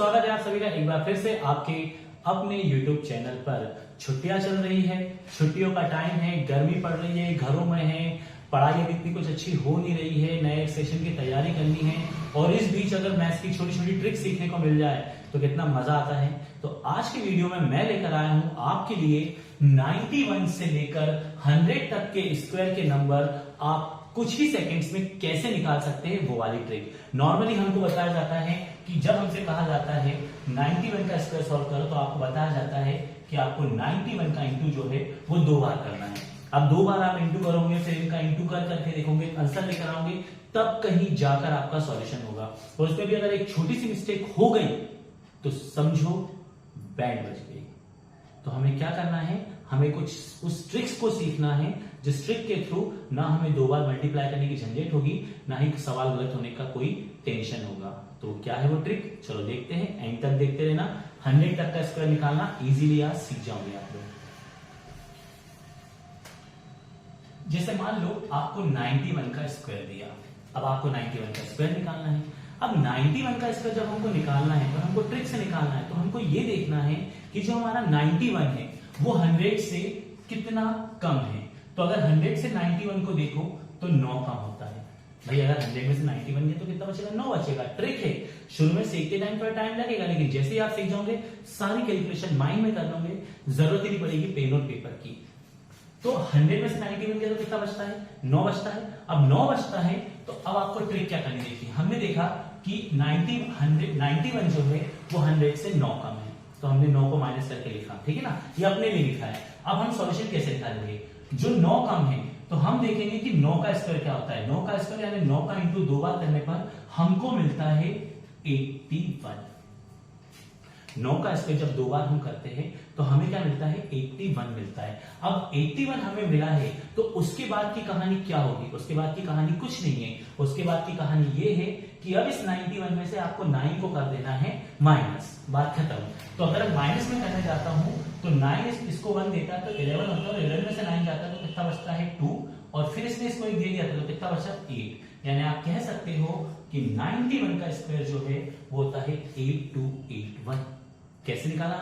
स्वागत है आप सभी का एक बार फिर से आपके अपने YouTube चैनल पर। छुट्टियां चल रही है, छुट्टियों का टाइम है, गर्मी पड़ रही है, घरों में है, पढ़ाई अभी इतनी कुछ अच्छी हो नहीं रही है, नए सेशन की तैयारी करनी है और इस बीच अगर मैथ्स की छोटी छोटी ट्रिक सीखने को मिल जाए तो कितना मजा आता है। तो आज की वीडियो में मैं लेकर आया हूं आपके लिए 91 से लेकर 100 तक के स्क्वायर के नंबर आप कुछ ही सेकंड्स में कैसे निकाल सकते हैं वो वाली ट्रिक। नॉर्मली हमको बताया जाता है कि जब हमसे कहा जाता है 91 का स्क्वायर सॉल्व करो तो आपको बताया जाता है कि आपको 91 का इंटू जो है वो 2 बार करना है। अब 2 बार आप इंटू करोगे, फिर इनका इंटू कर करके देखोगे, आंसर लेकर आओगे, तब कहीं जाकर आपका सॉल्यूशन होगा। और उसमें भी अगर एक छोटी सी मिस्टेक हो गई तो समझो बैंड बज गई। तो हमें क्या करना है, हमें कुछ उस ट्रिक्स को सीखना है जिस ट्रिक के थ्रू ना हमें 2 बार मल्टीप्लाई करने की झंझट होगी, ना ही सवाल गलत होने का कोई टेंशन होगा। तो क्या है वो ट्रिक, चलो देखते हैं, एंड तक देखते रहना। 100 तक का स्क्वायर निकालना इजीली आज सीख जाओगे आप लोग। जैसे मान लो आपको 91 का स्क्वायर दिया, अब आपको 91 का स्क्वायर निकालना है। अब 91 का स्क्वायर जब हमको निकालना है तो हमको ट्रिक से निकालना है। तो हमको ये देखना है कि जो हमारा 91 है वो 100 से कितना कम है। तो अगर 100 से 91 को देखो तो 9 कम होता है। भाई अगर 100 में से 91 गया तो कितना बचेगा, 9 बचेगा। ट्रिक है, शुरू में सीखते टाइम थोड़ा टाइम लगेगा, लेकिन जैसे ही आप सीख जाओगे सारी कैलकुलेशन माइंड में कर लोगे, जरूरत ही नहीं पड़ेगी पेन और पेपर की। तो 100 में से 91 गया तो कितना बचता है, 9 बचता है। अब 9 बचता है तो अब आपको ट्रिक क्या करनी देखिए। हमने देखा कि 91 जो है वो 100 से 9 कम है, तो हमने 9 को माइनस करके लिखा, ठीक है ना, ये अपने लिए लिखा है। अब हम सॉल्यूशन कैसे निकालेंगे, जो 9 कम है तो हम देखेंगे कि 9 का स्क्वायर क्या होता है। 9 का स्क्वायर यानी 9 का इंटू 2 बार करने पर हमको मिलता है 81। 9 का स्क्वायर जब 2 बार हम करते हैं तो हमें क्या मिलता है, 81 मिलता है। अब 81 हमें मिला है तो उसके बाद की कहानी क्या होगी, उसके बाद की कहानी कुछ नहीं है। उसके बाद की कहानी ये है कि अब इस 91 में से आपको 9 को कर देना है माइनस, बात खत्म। तो अगर माइनस में करने जाता हूं तो 9 इसको 1 देता है तो 11 होता है, 11 में से 9 जाता है तो कितना बचता है 2, और फिर इसने इसको 1 दे दिया तो कितना बचा 8। यानी आप कह सकते हो कि 91 का स्क्वायर जो है वो होता है 8281। कैसे निकाला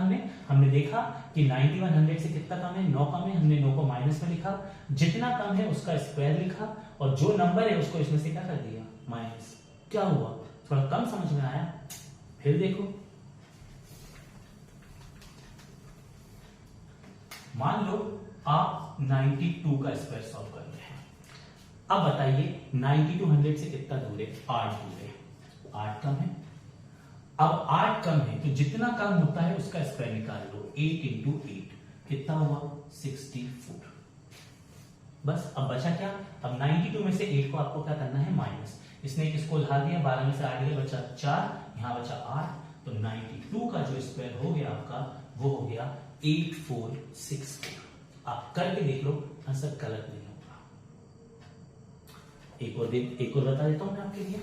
हमने देखा कि 91 100 से कितना कम है, 9 कम है, हमने 9 को माइनस में लिखा, जितना कम है उसका स्क्वायर लिखा और जो नंबर है उसको इसमें से क्या कर दिया, माइनस। क्या हुआ, थोड़ा कम समझ में आया, फिर देखो। मान लो आप 92 का स्क्वायर सॉल्व कर रहे हैं। अब बताइए 92 100 से कितना दूर है, 8 दूर है, 8 कम है। अब 8 कम है तो जितना कम होता है उसका स्क्वायर निकाल लो, 8 इंटू 8 कितना हुआ, 64। बस अब बचा क्या, अब 92 में से 8 को आपको क्या करना है, माइनस। इसने किसको उधार दिया, 12 में से 8 गया, बचा 4, यहां बचा 8। तो 92 का जो स्क्वायर हो गया आपका वो हो गया 8464। आप करके देख लो, आंसर गलत नहीं होगा। एक और बता देता हूं मैं आपके लिए।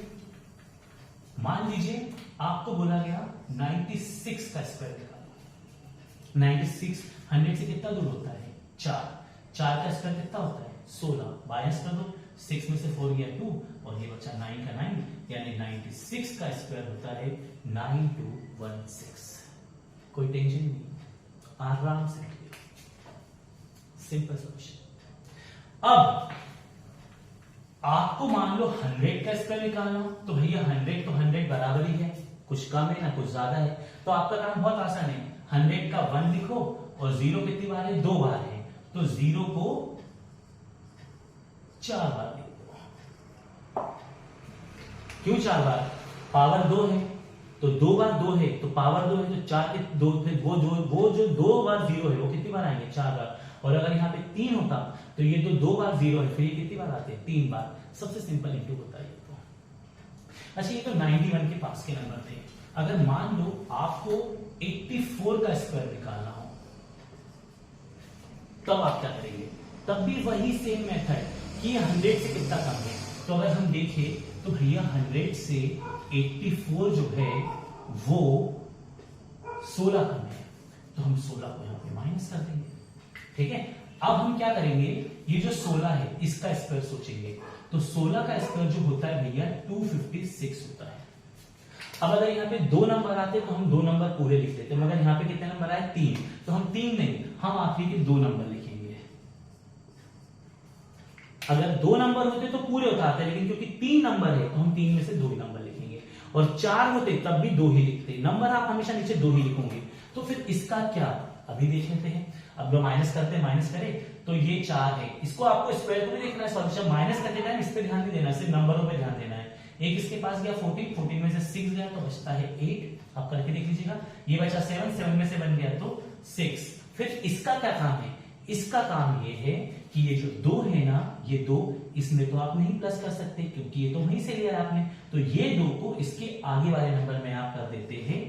मान लीजिए आपको बोला गया 96 का स्क्वायर निकालो। 96 100 से कितना दूर होता है, 4 का स्क्वायर कितना होता है, 16। माइनस कर दो, 6 में से 4 गया 2 और ये बचा 9 का 9, यानी 96 का स्क्वायर होता है 9216। कोई टेंशन नहीं, आराम से, सिंपल सॉल्यूशन। अब आपको मान लो 100 का स्क्वायर निकालना, तो भैया 100 तो 100 बराबर ही है, कुछ कम है ना कुछ ज्यादा है। तो आपका काम बहुत आसान है, 100 का 1 लिखो और 0 कितनी बार है, 2 बार है, तो 0 को 4 बार लिख दो। क्यों 4 बार, पावर 2 है तो 2 बार 2 है तो पावर 2 है तो 4 के 2, वो जो 2 बार 0 है वो कितनी बार आएंगे, 4 बार। और अगर यहाँ पे 3 होता तो ये तो 2 बार 0 है, फिर ये कितनी बार आते हैं, 3 बार। सबसे सिंपल इंटू होता है ये तो। अच्छा ये तो 91 के पास के नंबर थे। अगर मान लो आपको 84 का स्क्वायर निकालना हो तब आप क्या करेंगे, तब भी वही सेम मेथड कि 100 से कितना कम है। तो अगर हम देखें तो भैया 100 से 84 जो है वो 16 कम है, तो हम 16 को यहां पे माइनस कर देंगे, ठीक है। अब हम क्या करेंगे, ये जो 16 है इसका स्क्वायर सोचेंगे, तो 16 का स्क्वायर जो होता है भैया 256 होता है। अब अगर यहाँ पे 2 नंबर आते तो हम 2 नंबर पूरे लिख देते, मगर यहाँ पे कितने नंबर आए 3, तो हम 3 नहीं, हम आखिरी के 2 नंबर लिखेंगे। अगर 2 नंबर होते तो पूरे होता आते, लेकिन क्योंकि 3 नंबर है तो हम 3 में से 2 ही नंबर लिखेंगे, और 4 होते तब भी 2 ही लिखते। नंबर आप हमेशा नीचे 2 ही लिखोगे। तो फिर इसका क्या, अभी देख लेते हैं। अब जो माइनस करते हैं, माइनस करें तो ये 4 है, इसको आपको स्क्वायर को नहीं देखना है सॉल्यूशन, माइनस करते टाइम इस पे ध्यान नहीं देना, सिर्फ नंबरों पे ध्यान देना है। एक इसके पास गया 14, 14 में से 6 गया तो बचता है 8, आप करके देख लीजिएगा। ये बचा 7, 7 में से बन गया तो 6। फिर इसका क्या काम है, इसका काम ये है कि ये जो 2 है ना, ये 2 इसमें तो आप नहीं प्लस कर सकते क्योंकि ये तो वहीं से लिया आपने, तो ये 2 को इसके आगे वाले नंबर में आप कर देते हैं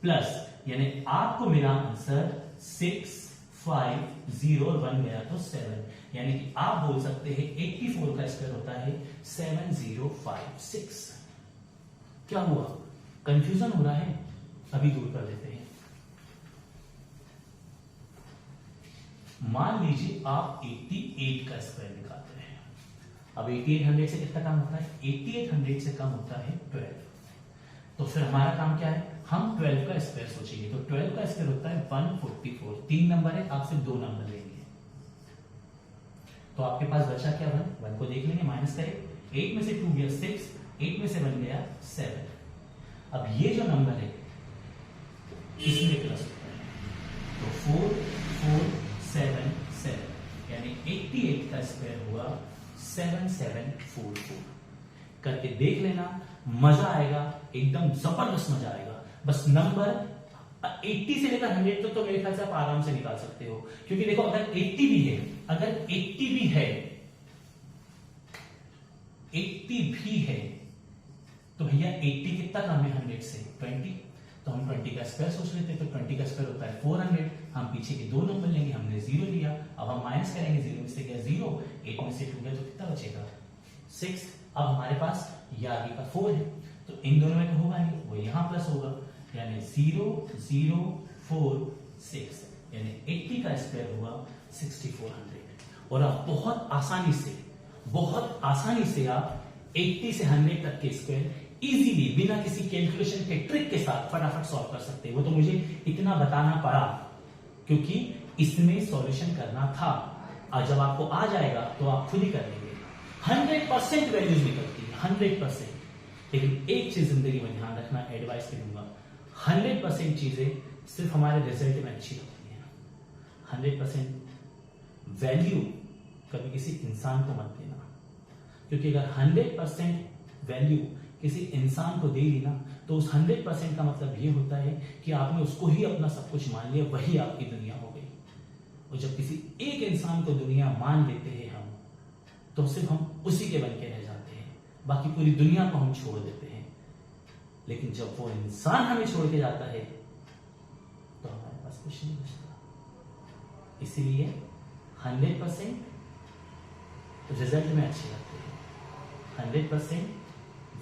प्लस, यानी आपको मेरा आंसर 6, 5, 0 और 1 गया तो 7, यानी कि आप बोल सकते हैं 84 का स्क्वायर होता है 7056। क्या हुआ, कंफ्यूजन हो रहा है, अभी दूर कर देते हैं। मान लीजिए आप 88 का स्क्वायर निकालते हैं। अब 8800 से कितना कम होता है, 8800 से कम होता है 12। तो फिर हमारा काम क्या है, हम 12 का स्क्वायर सोचेंगे। तो 12 का स्क्वायर होता है 144, 3 नंबर है, आप सिर्फ 2 नंबर लेंगे। तो आपके पास बचा क्या, 1 को देख लेंगे, माइनस करें, 8 में से 2 गया 6, 8 में से बन गया 7। अब ये जो नंबर है इसमें प्लस होता है, तो 4, 4, 7, 7, यानी 88 का स्क्वायर हुआ 7744। करके देख लेना, मजा आएगा, एकदम जबरदस्त मजा आएगा। बस नंबर 80 से लेकर 100 तो मेरे ख्याल से आप आराम से निकाल सकते हो, क्योंकि देखो अगर 80 भी है, अगर 80 भी है, 80 भी है तो भैया 80 कितना कम है 100 से, 20, तो हम 20 का स्क्वायर सोच लेते हैं। तो 20 का स्क्वायर होता है 400, हम पीछे के 2 नंबर लेंगे, हमने 0 लिया, अब हम माइनस करेंगे, 0 में से गया 0, 8 में से 2 गया तो कितना बचेगा 6। अब हमारे पास ये आगे का 4 है, तो इन दोनों में तो होगा नहीं, वो यहां प्लस होगा, यानी 0, 0, 4, 6, यानी 80 का स्क्वायर हुआ 6400। और आप बहुत आसानी से आप 80 से 100 तक के स्क्वायर इजीली बिना किसी कैलकुलेशन के ट्रिक के साथ फटाफट सॉल्व कर सकते हैं। वो तो मुझे इतना बताना पड़ा क्योंकि इसमें सॉल्यूशन करना था, और जब आपको आ जाएगा तो आप खुद ही कर लेंगे। 100% वैल्यूज निकलती है, 100%। लेकिन एक चीज जिंदगी में ध्यान रखना, एडवाइस करूंगा, 100% चीजें सिर्फ हमारे रिजल्ट में अच्छी होती है। 100% वैल्यू कभी किसी इंसान को मत देना, क्योंकि अगर 100% वैल्यू किसी इंसान को दे दी ना, तो उस 100% का मतलब ये होता है कि आपने उसको ही अपना सब कुछ मान लिया, वही आपकी दुनिया हो गई। और जब किसी एक इंसान को दुनिया मान लेते हैं हम, तो सिर्फ हम उसी के बन के रह जाते हैं, बाकी पूरी दुनिया को हम छोड़ देते हैं। लेकिन जब वो इंसान हमें छोड़ के जाता है तो हमारे पास कुछ नहीं बचता। इसीलिए 100% रिजल्ट में अच्छे लगते हैं, 100%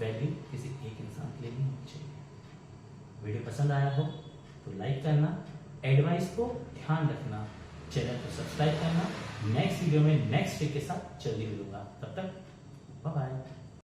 वैल्यू किसी एक इंसान के लिए नहीं होनी चाहिए। वीडियो पसंद आया हो तो लाइक करना, एडवाइस को ध्यान रखना, चैनल को सब्सक्राइब करना। नेक्स्ट वीडियो में नेक्स्ट ट्रिक के साथ जल्दी मिलूंगा, तब तक बाय बाय।